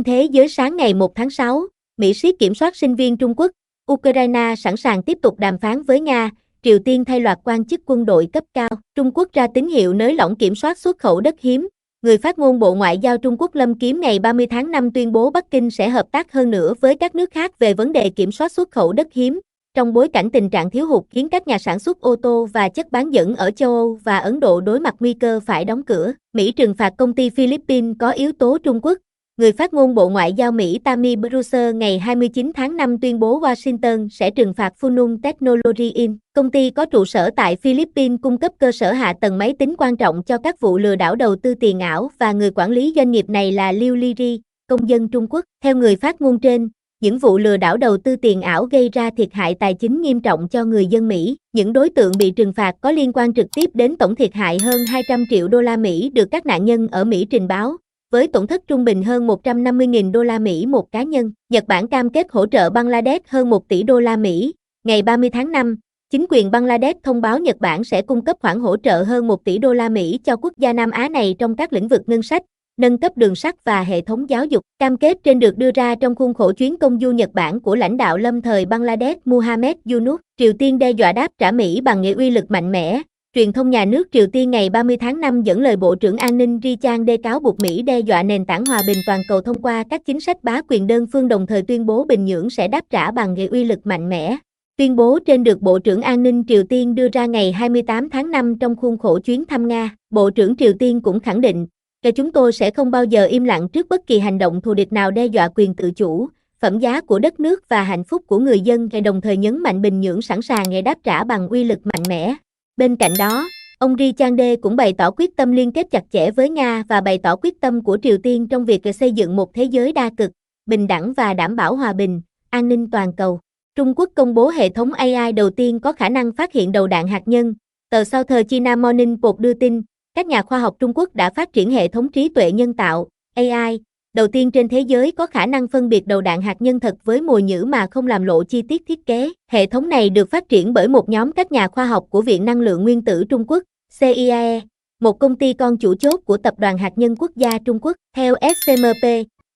Tin thế giới sáng ngày 1 tháng 6, Mỹ siết kiểm soát sinh viên Trung Quốc, Ukraine sẵn sàng tiếp tục đàm phán với Nga, Triều Tiên thay loạt quan chức quân đội cấp cao, Trung Quốc ra tín hiệu nới lỏng kiểm soát xuất khẩu đất hiếm. Người phát ngôn Bộ Ngoại giao Trung Quốc Lâm Kiếm ngày 30 tháng 5 tuyên bố Bắc Kinh sẽ hợp tác hơn nữa với các nước khác về vấn đề kiểm soát xuất khẩu đất hiếm, trong bối cảnh tình trạng thiếu hụt khiến các nhà sản xuất ô tô và chất bán dẫn ở châu Âu và Ấn Độ đối mặt nguy cơ phải đóng cửa. Mỹ trừng phạt công ty Philippines có yếu tố Trung Quốc. Người phát ngôn Bộ Ngoại giao Mỹ Tammy Bruce ngày 29 tháng 5 tuyên bố Washington sẽ trừng phạt Funum Technology Inc. Công ty có trụ sở tại Philippines cung cấp cơ sở hạ tầng máy tính quan trọng cho các vụ lừa đảo đầu tư tiền ảo và người quản lý doanh nghiệp này là Liu Liri, công dân Trung Quốc. Theo người phát ngôn trên, những vụ lừa đảo đầu tư tiền ảo gây ra thiệt hại tài chính nghiêm trọng cho người dân Mỹ. Những đối tượng bị trừng phạt có liên quan trực tiếp đến tổng thiệt hại hơn 200 triệu đô la Mỹ được các nạn nhân ở Mỹ trình báo, với tổn thất trung bình hơn 150.000 đô la Mỹ một cá nhân. Nhật Bản cam kết hỗ trợ Bangladesh hơn 1 tỷ đô la Mỹ. Ngày 30 tháng 5, chính quyền Bangladesh thông báo Nhật Bản sẽ cung cấp khoản hỗ trợ hơn 1 tỷ đô la Mỹ cho quốc gia Nam Á này trong các lĩnh vực ngân sách, nâng cấp đường sắt và hệ thống giáo dục. Cam kết trên được đưa ra trong khuôn khổ chuyến công du Nhật Bản của lãnh đạo lâm thời Bangladesh Mohamed Yunus. Triều Tiên đe dọa đáp trả Mỹ bằng nghệ uy lực mạnh mẽ. Truyền thông nhà nước Triều Tiên ngày 30 tháng 5 dẫn lời Bộ trưởng An ninh Ri Chang-dae cáo buộc Mỹ đe dọa nền tảng hòa bình toàn cầu thông qua các chính sách bá quyền đơn phương, đồng thời tuyên bố Bình Nhưỡng sẽ đáp trả bằng nghệ uy lực mạnh mẽ. Tuyên bố trên được Bộ trưởng An ninh Triều Tiên đưa ra ngày 28 tháng 5 trong khuôn khổ chuyến thăm Nga. Bộ trưởng Triều Tiên cũng khẳng định, chúng tôi sẽ không bao giờ im lặng trước bất kỳ hành động thù địch nào đe dọa quyền tự chủ, phẩm giá của đất nước và hạnh phúc của người dân, đồng thời nhấn mạnh Bình Nhưỡng sẵn sàng đáp trả bằng uy lực mạnh mẽ. Bên cạnh đó, ông Ri Chang-dae cũng bày tỏ quyết tâm liên kết chặt chẽ với Nga và bày tỏ quyết tâm của Triều Tiên trong việc xây dựng một thế giới đa cực, bình đẳng và đảm bảo hòa bình, an ninh toàn cầu. Trung Quốc công bố hệ thống AI đầu tiên có khả năng phát hiện đầu đạn hạt nhân. Tờ South China Morning Post đưa tin, các nhà khoa học Trung Quốc đã phát triển hệ thống trí tuệ nhân tạo, AI, đầu tiên trên thế giới có khả năng phân biệt đầu đạn hạt nhân thật với mồi nhử mà không làm lộ chi tiết thiết kế. Hệ thống này được phát triển bởi một nhóm các nhà khoa học của Viện Năng lượng Nguyên tử Trung Quốc, CIAE, một công ty con chủ chốt của Tập đoàn Hạt nhân Quốc gia Trung Quốc. Theo SCMP,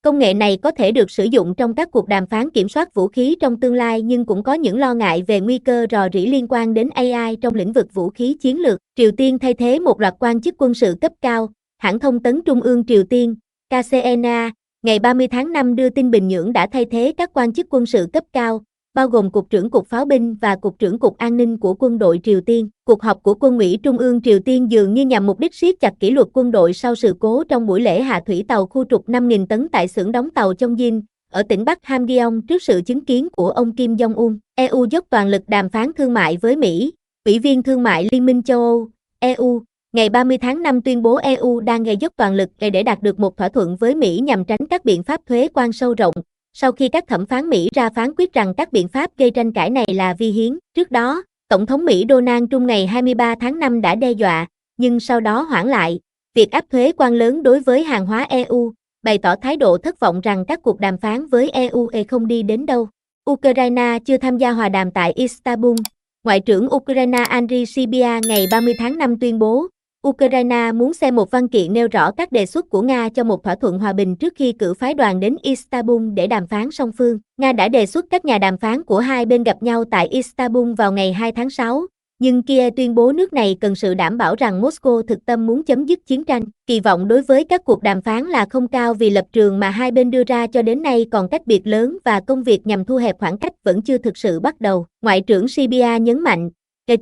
công nghệ này có thể được sử dụng trong các cuộc đàm phán kiểm soát vũ khí trong tương lai, nhưng cũng có những lo ngại về nguy cơ rò rỉ liên quan đến AI trong lĩnh vực vũ khí chiến lược. Triều Tiên thay thế một loạt quan chức quân sự cấp cao. Hãng thông tấn Trung ương Triều Tiên, KCNA, ngày 30 tháng 5 đưa tin Bình Nhưỡng đã thay thế các quan chức quân sự cấp cao, bao gồm Cục trưởng Cục Pháo binh và Cục trưởng Cục An ninh của quân đội Triều Tiên. Cuộc họp của Quân ủy Trung ương Triều Tiên dường như nhằm mục đích siết chặt kỷ luật quân đội sau sự cố trong buổi lễ hạ thủy tàu khu trục 5.000 tấn tại xưởng đóng tàu Chongjin, ở tỉnh Bắc Hamgyeong trước sự chứng kiến của ông Kim Jong-un. EU dốc toàn lực đàm phán thương mại với Mỹ. Ủy viên Thương mại Liên minh châu Âu, EU, ngày 30 tháng 5 tuyên bố EU đang dốc toàn lực để đạt được một thỏa thuận với Mỹ nhằm tránh các biện pháp thuế quan sâu rộng, sau khi các thẩm phán Mỹ ra phán quyết rằng các biện pháp gây tranh cãi này là vi hiến. Trước đó, Tổng thống Mỹ Donald Trump ngày 23 tháng 5 đã đe dọa, nhưng sau đó hoãn lại, việc áp thuế quan lớn đối với hàng hóa EU, bày tỏ thái độ thất vọng rằng các cuộc đàm phán với EU không đi đến đâu. Ukraine chưa tham gia hòa đàm tại Istanbul. Ngoại trưởng Ukraine Andriy Sybiha ngày 30 tháng 5 tuyên bố, Ukraine muốn xem một văn kiện nêu rõ các đề xuất của Nga cho một thỏa thuận hòa bình trước khi cử phái đoàn đến Istanbul để đàm phán song phương. Nga đã đề xuất các nhà đàm phán của hai bên gặp nhau tại Istanbul vào ngày 2 tháng 6, nhưng Kiev tuyên bố nước này cần sự đảm bảo rằng Moscow thực tâm muốn chấm dứt chiến tranh. Kỳ vọng đối với các cuộc đàm phán là không cao vì lập trường mà hai bên đưa ra cho đến nay còn cách biệt lớn và công việc nhằm thu hẹp khoảng cách vẫn chưa thực sự bắt đầu. Ngoại trưởng Sybiha nhấn mạnh,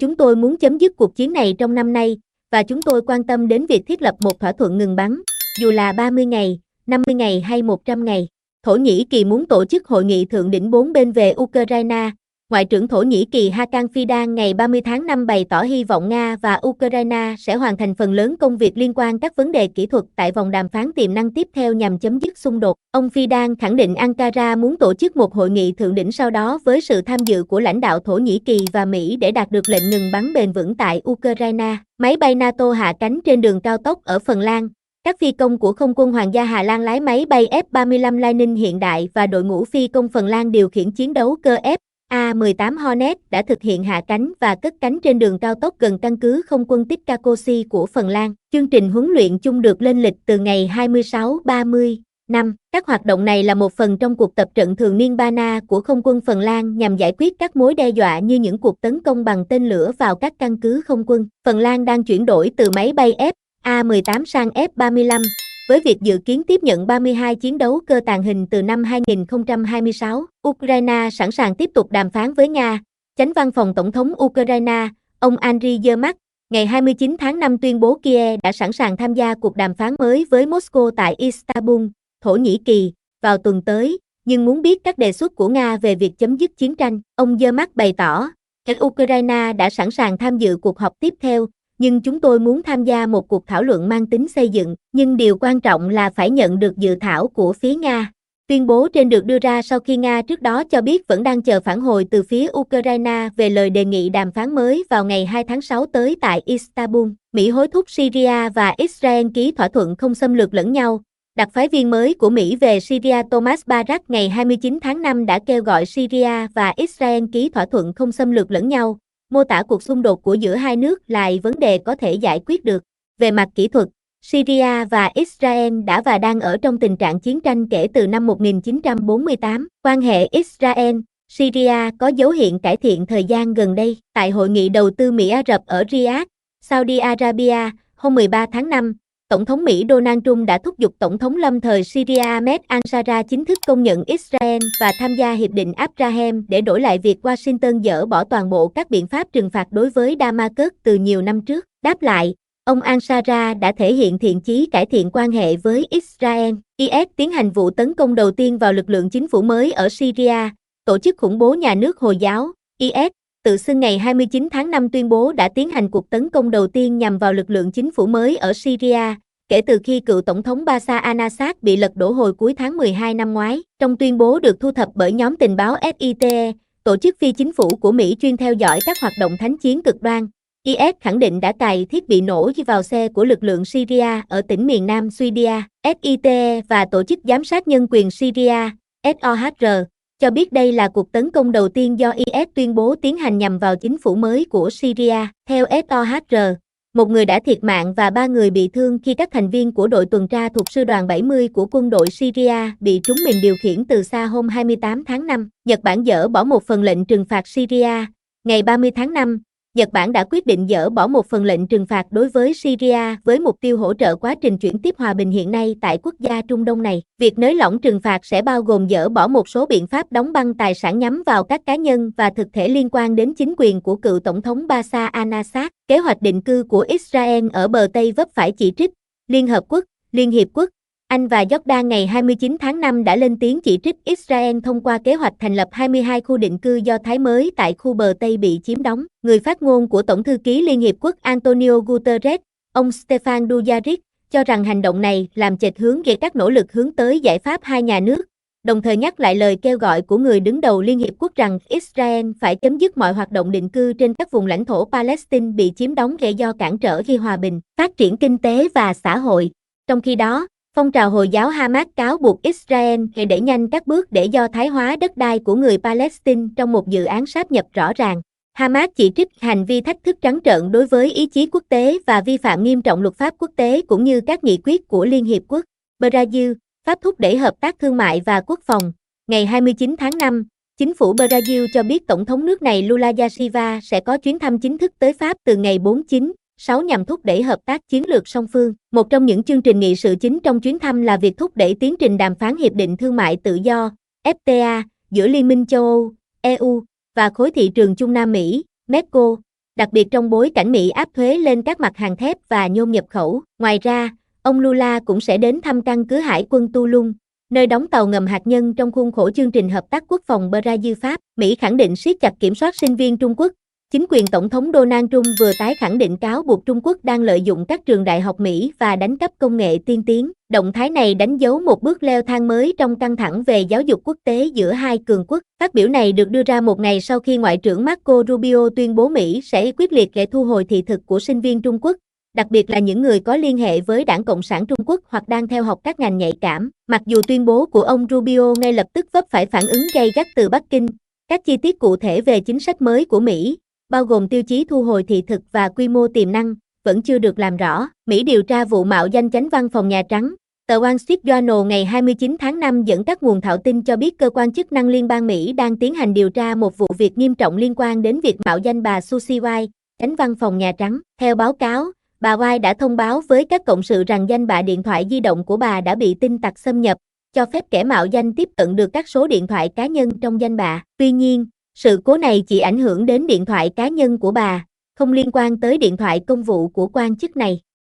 chúng tôi muốn chấm dứt cuộc chiến này trong năm nay, và chúng tôi quan tâm đến việc thiết lập một thỏa thuận ngừng bắn, dù là 30 ngày, 50 ngày hay 100 ngày. Thổ Nhĩ Kỳ muốn tổ chức hội nghị thượng đỉnh 4 bên về Ukraine. Ngoại trưởng Thổ Nhĩ Kỳ Hakan Fidan ngày 30 tháng 5 bày tỏ hy vọng Nga và Ukraine sẽ hoàn thành phần lớn công việc liên quan các vấn đề kỹ thuật tại vòng đàm phán tiềm năng tiếp theo nhằm chấm dứt xung đột. Ông Fidan khẳng định Ankara muốn tổ chức một hội nghị thượng đỉnh sau đó với sự tham dự của lãnh đạo Thổ Nhĩ Kỳ và Mỹ để đạt được lệnh ngừng bắn bền vững tại Ukraine. Máy bay NATO hạ cánh trên đường cao tốc ở Phần Lan. Các phi công của Không quân Hoàng gia Hà Lan lái máy bay F-35 Lightning hiện đại và đội ngũ phi công Phần Lan điều khiển chiến đấu cơ F-A-18 Hornet đã thực hiện hạ cánh và cất cánh trên đường cao tốc gần căn cứ không quân Tikkakoski của Phần Lan. Chương trình huấn luyện chung được lên lịch từ ngày 26-30 5. Các hoạt động này là một phần trong cuộc tập trận thường niên Bana của không quân Phần Lan nhằm giải quyết các mối đe dọa như những cuộc tấn công bằng tên lửa vào các căn cứ không quân. Phần Lan đang chuyển đổi từ máy bay F-A-18 sang F-35, với việc dự kiến tiếp nhận 32 chiến đấu cơ tàng hình từ năm 2026. Ukraine sẵn sàng tiếp tục đàm phán với Nga. Chánh văn phòng Tổng thống Ukraine, ông Andriy Yermak, ngày 29 tháng 5 tuyên bố Kiev đã sẵn sàng tham gia cuộc đàm phán mới với Moscow tại Istanbul, Thổ Nhĩ Kỳ, vào tuần tới, nhưng muốn biết các đề xuất của Nga về việc chấm dứt chiến tranh. Ông Yermak bày tỏ, Ukraine đã sẵn sàng tham dự cuộc họp tiếp theo, nhưng chúng tôi muốn tham gia một cuộc thảo luận mang tính xây dựng, nhưng điều quan trọng là phải nhận được dự thảo của phía Nga. Tuyên bố trên được đưa ra sau khi Nga trước đó cho biết vẫn đang chờ phản hồi từ phía Ukraine về lời đề nghị đàm phán mới vào ngày 2 tháng 6 tới tại Istanbul. Mỹ hối thúc Syria và Israel ký thỏa thuận không xâm lược lẫn nhau. Đặc phái viên mới của Mỹ về Syria Thomas Barak ngày 29 tháng 5 đã kêu gọi Syria và Israel ký thỏa thuận không xâm lược lẫn nhau, mô tả cuộc xung đột của giữa hai nước là vấn đề có thể giải quyết được. Về mặt kỹ thuật, Syria và Israel đã và đang ở trong tình trạng chiến tranh kể từ năm 1948. Quan hệ Israel-Syria có dấu hiệu cải thiện thời gian gần đây. Tại hội nghị đầu tư Mỹ Ả Rập ở Riyadh, Saudi Arabia, hôm 13 tháng 5, Tổng thống Mỹ Donald Trump đã thúc giục Tổng thống lâm thời Syria Ahmed al-Shara chính thức công nhận Israel và tham gia Hiệp định Abraham để đổi lại việc Washington dỡ bỏ toàn bộ các biện pháp trừng phạt đối với Damascus từ nhiều năm trước. Đáp lại, ông al-Shara đã thể hiện thiện chí cải thiện quan hệ với Israel. IS tiến hành vụ tấn công đầu tiên vào lực lượng chính phủ mới ở Syria. Tổ chức khủng bố nhà nước Hồi giáo, IS, tự xưng ngày 29 tháng 5 tuyên bố đã tiến hành cuộc tấn công đầu tiên nhằm vào lực lượng chính phủ mới ở Syria, kể từ khi cựu tổng thống Bashar al-Assad bị lật đổ hồi cuối tháng 12 năm ngoái. Trong tuyên bố được thu thập bởi nhóm tình báo SITE, tổ chức phi chính phủ của Mỹ chuyên theo dõi các hoạt động thánh chiến cực đoan, IS khẳng định đã cài thiết bị nổ vào xe của lực lượng Syria ở tỉnh miền Nam Syria. SITE và Tổ chức Giám sát Nhân quyền Syria, SOHR, cho biết đây là cuộc tấn công đầu tiên do IS tuyên bố tiến hành nhằm vào chính phủ mới của Syria. Theo SOHR, một người đã thiệt mạng và 3 người bị thương khi các thành viên của đội tuần tra thuộc sư đoàn 70 của quân đội Syria bị trúng mìn điều khiển từ xa hôm 28 tháng 5. Nhật Bản dỡ bỏ một phần lệnh trừng phạt Syria. Ngày 30 tháng 5, Nhật Bản đã quyết định dỡ bỏ một phần lệnh trừng phạt đối với Syria với mục tiêu hỗ trợ quá trình chuyển tiếp hòa bình hiện nay tại quốc gia Trung Đông này. Việc nới lỏng trừng phạt sẽ bao gồm dỡ bỏ một số biện pháp đóng băng tài sản nhắm vào các cá nhân và thực thể liên quan đến chính quyền của cựu tổng thống Bashar al-Assad. Kế hoạch định cư của Israel ở bờ Tây vấp phải chỉ trích. Liên Hợp Quốc, Liên Hiệp Quốc, Anh và Jordan ngày 29 tháng 5 đã lên tiếng chỉ trích Israel thông qua kế hoạch thành lập 22 khu định cư Do Thái mới tại khu bờ Tây bị chiếm đóng. Người phát ngôn của Tổng thư ký Liên Hiệp Quốc Antonio Guterres, ông Stefan Dujarric, cho rằng hành động này làm chệch hướng về các nỗ lực hướng tới giải pháp hai nhà nước, đồng thời nhắc lại lời kêu gọi của người đứng đầu Liên Hiệp Quốc rằng Israel phải chấm dứt mọi hoạt động định cư trên các vùng lãnh thổ Palestine bị chiếm đóng do cản trở khi hòa bình, phát triển kinh tế và xã hội. Trong khi đó, phong trào Hồi giáo Hamas cáo buộc Israel đẩy nhanh các bước để do thái hóa đất đai của người Palestine trong một dự án sáp nhập rõ ràng. Hamas chỉ trích hành vi thách thức trắng trợn đối với ý chí quốc tế và vi phạm nghiêm trọng luật pháp quốc tế cũng như các nghị quyết của Liên Hiệp Quốc. Brazil, Pháp thúc đẩy hợp tác thương mại và quốc phòng. Ngày 29 tháng 5, chính phủ Brazil cho biết Tổng thống nước này Lula da Silva sẽ có chuyến thăm chính thức tới Pháp từ ngày 4/9/6 nhằm thúc đẩy hợp tác chiến lược song phương. Một trong những chương trình nghị sự chính trong chuyến thăm là việc thúc đẩy tiến trình đàm phán Hiệp định Thương mại Tự do, FTA, giữa Liên minh châu Âu, EU, và khối thị trường Trung Nam Mỹ, MEXCO, đặc biệt trong bối cảnh Mỹ áp thuế lên các mặt hàng thép và nhôm nhập khẩu. Ngoài ra, ông Lula cũng sẽ đến thăm căn cứ hải quân Toulon, nơi đóng tàu ngầm hạt nhân trong khuôn khổ chương trình hợp tác quốc phòng Brazil-Pháp. Mỹ khẳng định siết chặt kiểm soát sinh viên Trung Quốc. Chính quyền Tổng thống Donald Trump vừa tái khẳng định cáo buộc Trung Quốc đang lợi dụng các trường đại học Mỹ và đánh cắp công nghệ tiên tiến. Động thái này đánh dấu một bước leo thang mới trong căng thẳng về giáo dục quốc tế giữa hai cường quốc. Phát biểu này được đưa ra một ngày sau khi Ngoại trưởng Marco Rubio tuyên bố Mỹ sẽ quyết liệt để thu hồi thị thực của sinh viên Trung Quốc, đặc biệt là những người có liên hệ với Đảng Cộng sản Trung Quốc hoặc đang theo học các ngành nhạy cảm. Mặc dù tuyên bố của ông Rubio ngay lập tức vấp phải phản ứng gay gắt từ Bắc Kinh, các chi tiết cụ thể về chính sách mới của Mỹ, bao gồm tiêu chí thu hồi thị thực và quy mô tiềm năng, vẫn chưa được làm rõ. Mỹ điều tra vụ mạo danh chánh văn phòng Nhà Trắng, Tờ Wall Street Journal ngày 29 tháng 5 dẫn các nguồn thạo tin cho biết cơ quan chức năng liên bang Mỹ đang tiến hành điều tra một vụ việc nghiêm trọng liên quan đến việc mạo danh bà Susie White, chánh văn phòng Nhà Trắng. Theo báo cáo, bà White đã thông báo với các cộng sự rằng danh bạ điện thoại di động của bà đã bị tin tặc xâm nhập, cho phép kẻ mạo danh tiếp cận được các số điện thoại cá nhân trong danh bạ. Tuy nhiên, sự cố này chỉ ảnh hưởng đến điện thoại cá nhân của bà, không liên quan tới điện thoại công vụ của quan chức này.